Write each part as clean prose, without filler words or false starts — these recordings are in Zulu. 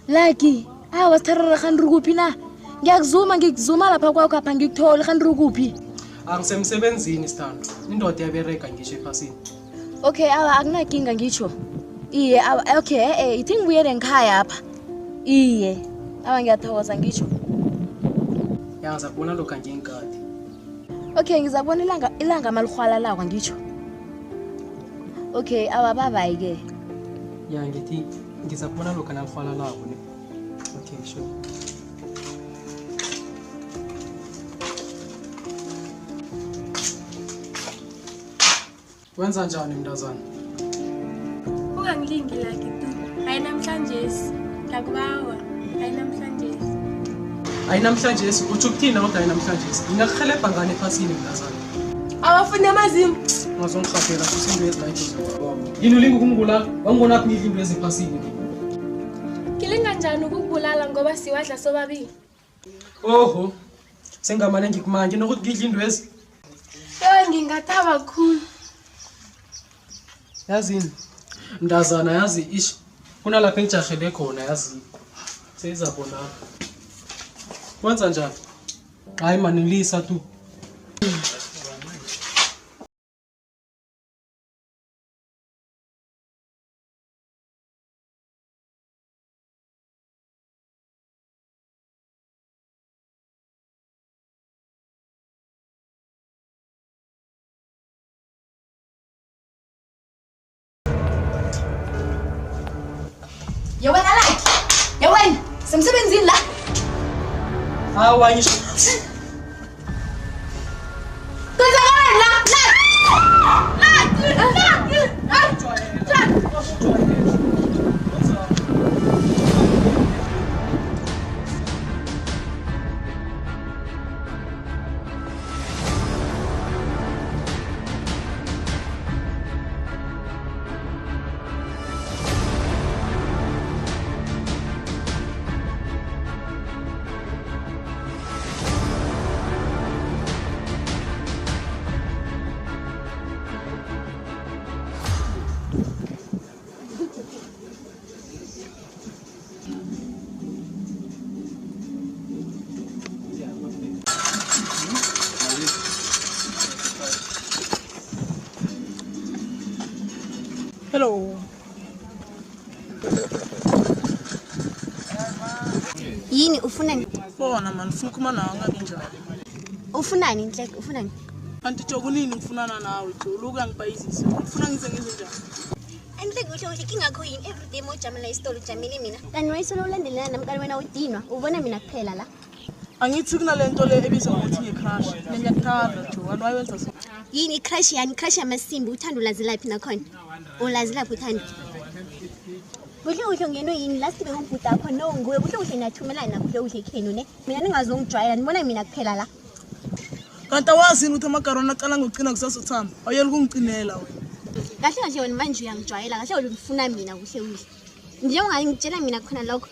Lucky, wasitharara khanrukuphi na? Ngiyakuzuma lapha kwakho apha ngikuthole khanrukuphi. Angisemsebenzini Sithando. Indoda yabereka ngisho ephasini. Okay, akunakinga ngitsho. Iye, okay, ithi ngibuyele ngikhaya apha. Iye, ngiyathokoza ngitsho. Yaza kubona lokho angingikade. Okay, ngizabona ilanga malihwala lawa ngitsho. Okay, bye ke. Ya ngithi ngizakubona lokho nalihwala lawo ne. Okay, sure. Wenza njani mntazana? Ungangilingi Lucky tu. Hayi namhlanje. Ngakubawa. Hayi namhlanje. Hayi namhlanje uthi ukuthina kodwa hayi namhlanje. Ngingakhelebha ngane ephasini mntazana. Awafuna amazimu. Ngazongirhafela izinto ezilayitho. Yini ulinga ukungibulala? Wangibona phi izinto eziphasini? Kilinga njani ukubulala ngoba siwadla sobabili? Oho. Sengamane ngikumanje nokuthi ngidla into ezi. Ngingathaba kakhulu. Yazini mntazana yazi ish kunalapha engijahele khona yazi seyizabona wenza njani hayi mani ngilisa tu Yawena Lucky. Yawena, semsebenzini la. hawa ngisho Hello. Yini ufunani? Bona man ufuna nawe ngakinjani? Ufunani Nhleke, ufunani? Anti jokunini ufunana nawe Joluka ngibhayizisa. Ufuna ngize ngizonjani? Nhleke usho kingakho yini everyday mojamela isitolo jamini mina. Kanti wayisolo ulandelana namkani wena udinwa. Ubona mina kuphela la. Angithi kunalento le ebizwa ngokuthi ngecrush. Ngiyakuthanda Jo, wani wayenza so. Yini icrush yani? Crush yamasimbi uthanda ulazi laphi nakhona? Ulazi laphi uthanda? Kuhle ngeno yini last time ngibhuda akho no nguwe kuhle niyathumelana kuhle khenu ne. Mina ningazongijwayela nibona mina kuphela la. Kanti awazini ukuthi amagarona aqala ngocina kusasothamba. Awuyeli kungicinela wena. Kahle wena manje uyangijwayela kahle ufuna mina kuhle. Njengoba ngitshela mina khona lokho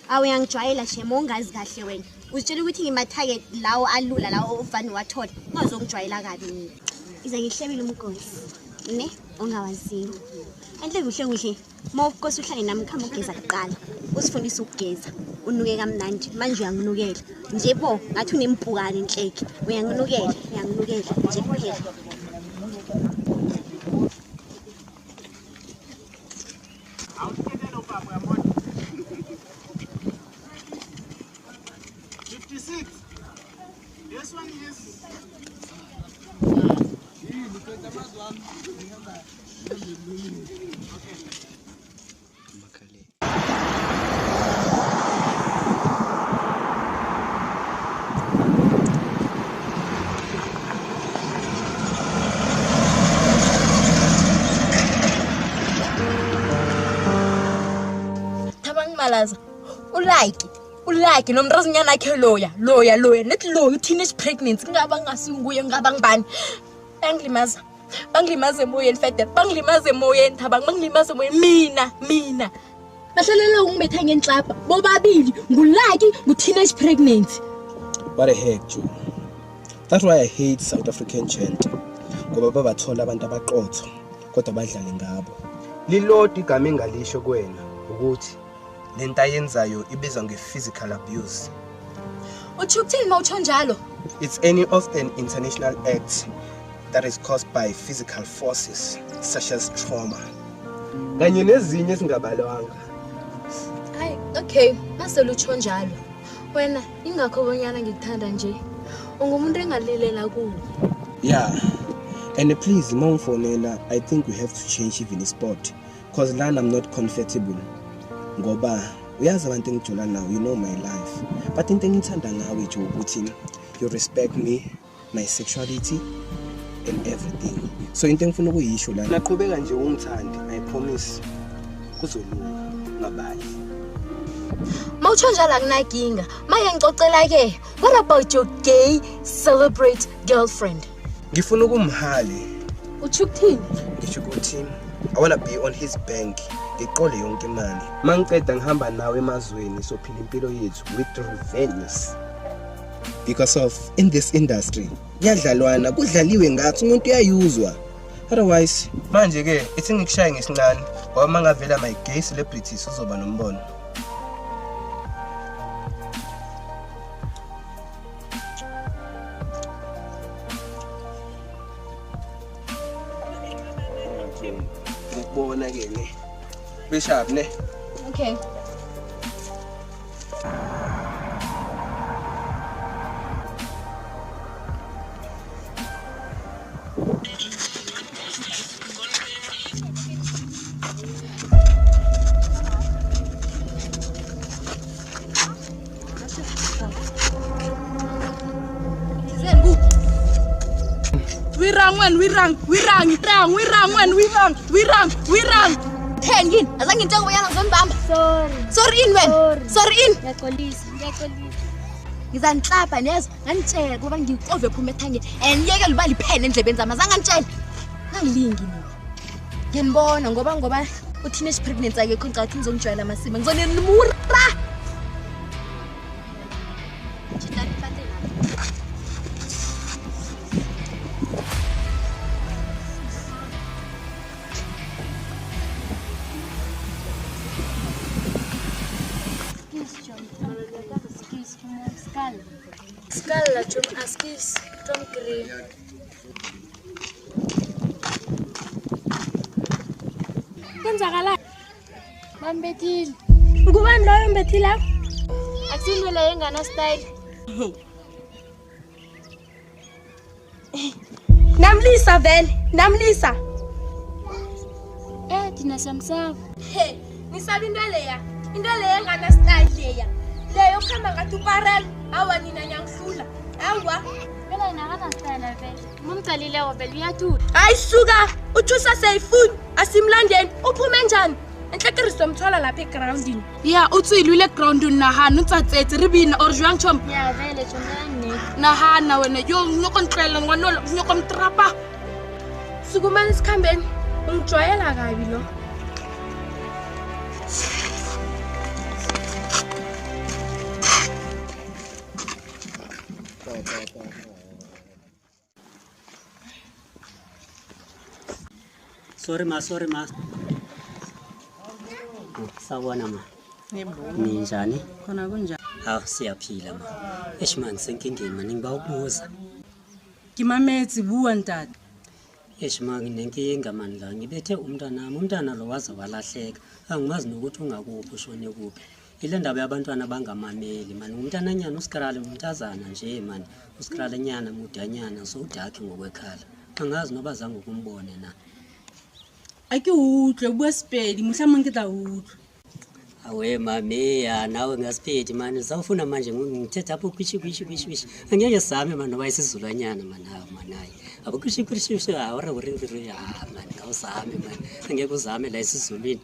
awuyangijwayela shemo ungazi kahle wena. Uzitshela ukuthi ngimatarget lawo alula lawo uvani wathola. Ungazongijwayela kabi mina. Iza ngihlebile umgosi. Ne ongawaziyo. Kuhle mawukosi uhlale nami khama ugeza kuqala. Usifundisa ukugeza. Unuke kamnandi manje uyanginukela. Nje bo ngathi unempukane Nhleke. Uyanginukela nje kuphela. This one is Thabang malaza. Ulike nomntazinyana akhe loya nethi loya teenage pregnancy ngaba ngasinguye ngaba ngibani banglimaze emoyeni fede banglimaze emoyeni Thabang banglimaze emoyeni mina bahlelela ungibetha ngenhlapha bobabili ngulike ngu-teenage pregnancy. What the heck Joe? That's why I hate South African gent ngoba babathola abantu abaqotho kodwa badlale ngabo. Lilodi igama engalisho kuwena ukuthi lento ayenzayo ibizwa nge-physical abuse. Uthi ukuthini mawutsho njalo? It's any of an international act that is caused by physical forces such as trauma. Kanye nezinye ezingabalwanga. Hayi, okay, mase lutsho njalo. Wena ingakho bonyana ngikuthanda nje. Ungumuntu engalilela kuwe. Yeah. And please, mawufonela, I think we have to change even the spot. Cause lana I'm not comfortable. Ngoba uyazi abantu engijola now, you know my life. But into engithanda ngawe nje ukuthi you respect me, my sexuality and everything. So into engifuna ukuyisho la naqhubeka nje ungithandi, I promise kuzolunga ngabayi. Mawutsho njalo akunakinga. Maye ngicocela ke. What about your gay celebrate girlfriend? Ngifuna ukumhali. Uthi ukuthini? Ngisho ukuthi I wanna be on his bank. Ngiqole yonke imali. Mangiceda ngihamba nawe emazweni sophila impilo yethu with revenge. Because of in this industry, kuyadlalwana, kudlaliwe ngathi umuntu uyayuzwa. Otherwise, manje ke ithi ngikushaye ngesincane, ngoba mangavela my gay celebrities uzoba nombono. Ngikubona ke ne. Bishop ne. Okay. We rang. Thengini, azange ngitshela ubonyana ngizonibamba. Sorry in wena. Sorry in. Ngiyaxolisa. Ngizanihlapha nezo. Ngantshela kuba ngikove ephuma ethangeni. And yeke libali pen endlebeni zami. Azange ngantshela. Nangilingi mina. Nginibona ngoba u-teenage pregnancy akekho ngicabanga ukuthi ngizongijwayela amasimo. Ngizonimura. Skala chum askis Tom Green. Kwenzakala? Bambethile. Ngubani lo ombethile? Akusinwele engana style. Namlisa. Thina samsava. Hey, nisaba into leya. Into leya engana style leya. Leyo khamba ngathi uparel. Awa nina nyangihlula. Awa. Phela nakana style vele. Mumcalileko vele uyathula. Ayisuka, uthusa sayifuni. Asimlandeni. Uphume njani? Enhlekeriso mthwala lapha egroundini. Yeah, utswile ile ground nahana utsatsetse ribina or jwang chom. Ya vele chomani. Nahana wena yo nyokontlela ngwanolo nyokomtrapa. Sukumani sikhambeni. Ungijwayela kabi lo. Sorry ma. Sawona ma. Ninjani? Khona kunjani? Hawu siyaphila ma. Eshimani senkingeni mani ngiba ukubuza. Kimametsi buwa ntata. Eshimani nenkinga mani la ngibethe umntana lo waze walahleka. Angimazi nokuthi ungakuphi ushone kuphi. Ile ndaba yabantwana bangamameli mani umntana nyana usikrale umntazana nje mani. Usikrale nyana mudanyana so udakhe ngokwekhala. Angazi noba zange ukumbone na. Ake utlwe buwa spedi mhlawumbe ngita utlwe. Awe mami ya nawe ngasiphethi mani sawufuna manje ngithetha apho kwishi angeke sami mani noba isizulwanyana mani hawo manayi apho kwishi awara mani awusami mani angeke uzame la isizulwini.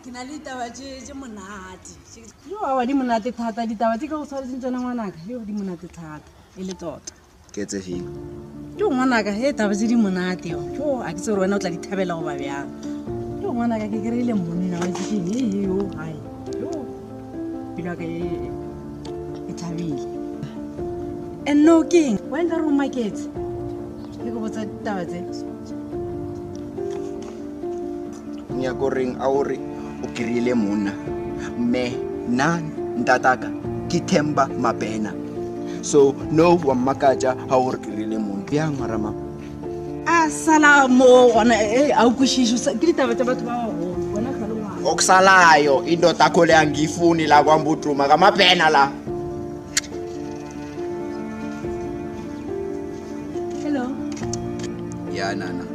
ke na le ditaba tse monate yo a wa di monate thata ditaba tse ka go tshwaretseng tsona ngwanaka yo di monate thata e le tota ke tse feng yo ngwanaka he taba tse di monate yo a ke tse gore wena o tla di thabela go ba bjang yo ngwanaka ke kry-ile monna wa sekeng yo hai yo pelo ka e thabile and no king wa nka re o maketse le go botsa ditaba tse nyako reng a o re o kry-ile monna mme nna ntataka ke Themba Mabena so no wa mmakatša ga o re kry-ile monna bjang marama a sala mo gona a o kwešišo ke ditaba tša batho ba bagolo bona sa le ngwana okusalayo indoda akho le angiyifuni la kwambudruma kaMabena la hello ya nana